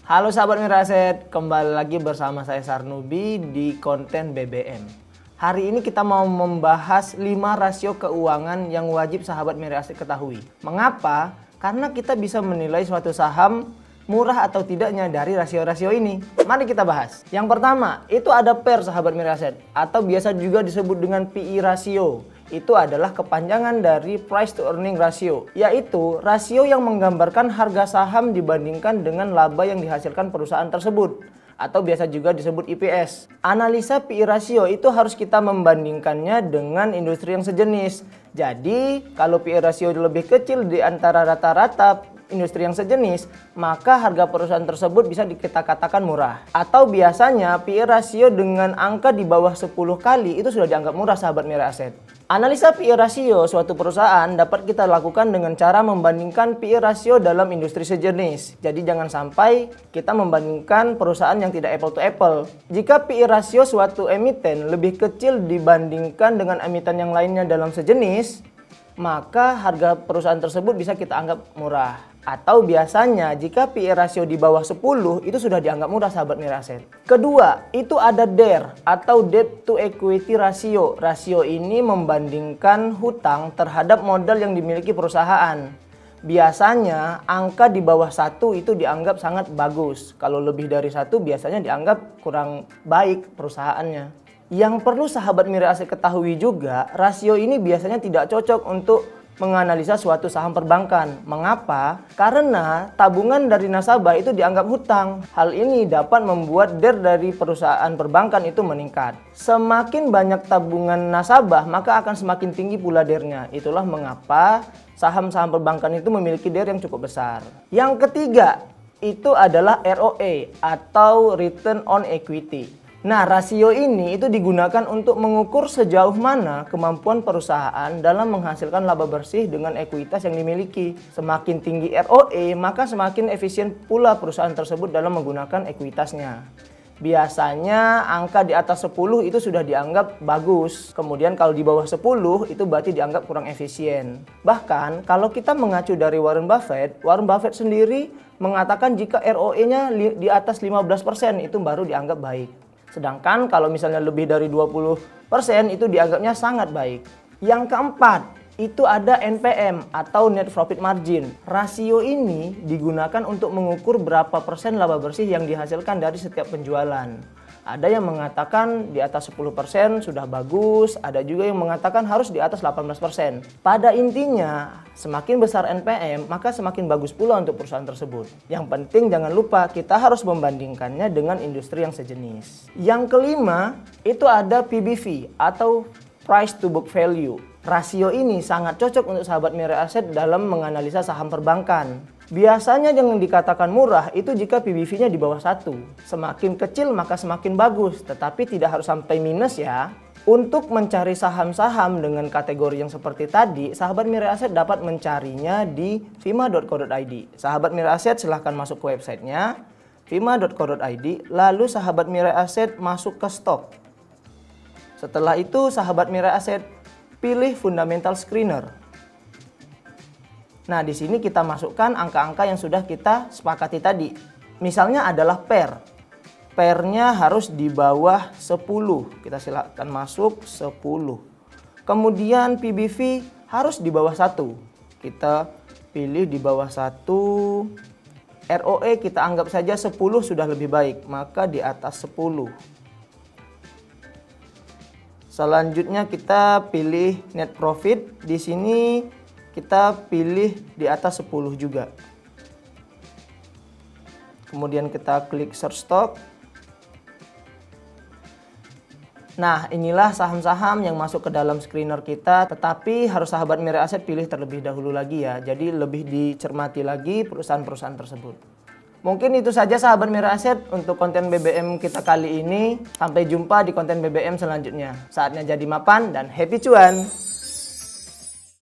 Halo sahabat Miraset, kembali lagi bersama saya Sarnubi di konten BBM. Hari ini kita mau membahas 5 rasio keuangan yang wajib sahabat Miraset ketahui. Mengapa? Karena kita bisa menilai suatu saham murah atau tidaknya dari rasio-rasio ini. Mari kita bahas. Yang pertama, itu ada PER sahabat Miraset, atau biasa juga disebut dengan PI rasio. Itu adalah kepanjangan dari price to earning ratio, yaitu rasio yang menggambarkan harga saham dibandingkan dengan laba yang dihasilkan perusahaan tersebut, atau biasa juga disebut EPS. Analisa PI rasio itu harus kita membandingkannya dengan industri yang sejenis. Jadi, kalau PI rasio lebih kecil di antara rata-rata industri yang sejenis, maka harga perusahaan tersebut bisa kita katakan murah. Atau biasanya PI rasio dengan angka di bawah 10 kali itu sudah dianggap murah sahabat Miraset. Analisa PI rasio suatu perusahaan dapat kita lakukan dengan cara membandingkan PI rasio dalam industri sejenis. Jadi jangan sampai kita membandingkan perusahaan yang tidak apple to apple. Jika PI rasio suatu emiten lebih kecil dibandingkan dengan emiten yang lainnya dalam sejenis, maka harga perusahaan tersebut bisa kita anggap murah. Atau biasanya jika PI rasio di bawah 10 itu sudah dianggap murah sahabat Miraset. Kedua, itu ada DER atau Debt to Equity Ratio. Rasio ini membandingkan hutang terhadap modal yang dimiliki perusahaan. Biasanya angka di bawah 1 itu dianggap sangat bagus. Kalau lebih dari 1 biasanya dianggap kurang baik perusahaannya. Yang perlu sahabat Miraset ketahui juga, rasio ini biasanya tidak cocok untuk menganalisa suatu saham perbankan. Mengapa? Karena tabungan dari nasabah itu dianggap hutang. Hal ini dapat membuat DER dari perusahaan perbankan itu meningkat. Semakin banyak tabungan nasabah, maka akan semakin tinggi pula DER-nya. Itulah mengapa saham-saham perbankan itu memiliki DER yang cukup besar. Yang ketiga, itu adalah ROE atau Return on Equity. Nah, rasio ini itu digunakan untuk mengukur sejauh mana kemampuan perusahaan dalam menghasilkan laba bersih dengan ekuitas yang dimiliki. Semakin tinggi ROE, maka semakin efisien pula perusahaan tersebut dalam menggunakan ekuitasnya. Biasanya angka di atas 10 itu sudah dianggap bagus. Kemudian kalau di bawah 10 itu berarti dianggap kurang efisien. Bahkan kalau kita mengacu dari Warren Buffett sendiri mengatakan jika ROE-nya di atas 15% itu baru dianggap baik. Sedangkan kalau misalnya lebih dari 20% itu dianggapnya sangat baik. Yang keempat, itu ada NPM atau Net Profit Margin. Rasio ini digunakan untuk mengukur berapa persen laba bersih yang dihasilkan dari setiap penjualan. Ada yang mengatakan di atas 10% sudah bagus, ada juga yang mengatakan harus di atas 18%. Pada intinya, semakin besar NPM, maka semakin bagus pula untuk perusahaan tersebut. Yang penting jangan lupa kita harus membandingkannya dengan industri yang sejenis. Yang kelima, itu ada PBV atau Price to Book Value. Rasio ini sangat cocok untuk sahabat Miraset dalam menganalisa saham perbankan. Biasanya yang dikatakan murah itu jika PBV-nya di bawah 1. Semakin kecil maka semakin bagus, tetapi tidak harus sampai minus ya. Untuk mencari saham-saham dengan kategori yang seperti tadi, sahabat Miraset dapat mencarinya di vima.co.id. Sahabat Miraset silahkan masuk ke websitenya vima.co.id, lalu sahabat Miraset masuk ke stok. Setelah itu sahabat Miraset pilih Fundamental Screener. Nah, di sini kita masukkan angka-angka yang sudah kita sepakati tadi. Misalnya adalah PER. PER-nya harus di bawah 10. Kita silakan masuk 10. Kemudian PBV harus di bawah 1. Kita pilih di bawah 1. ROE kita anggap saja 10 sudah lebih baik, maka di atas 10. Selanjutnya kita pilih net profit. Di sini kita pilih di atas 10 juga. Kemudian kita klik search stock. Nah, inilah saham-saham yang masuk ke dalam screener kita, tetapi harus sahabat Miraset pilih terlebih dahulu lagi ya. Jadi lebih dicermati lagi perusahaan-perusahaan tersebut. Mungkin itu saja sahabat Miraset untuk konten BBM kita kali ini. Sampai jumpa di konten BBM selanjutnya. Saatnya jadi mapan dan happy cuan!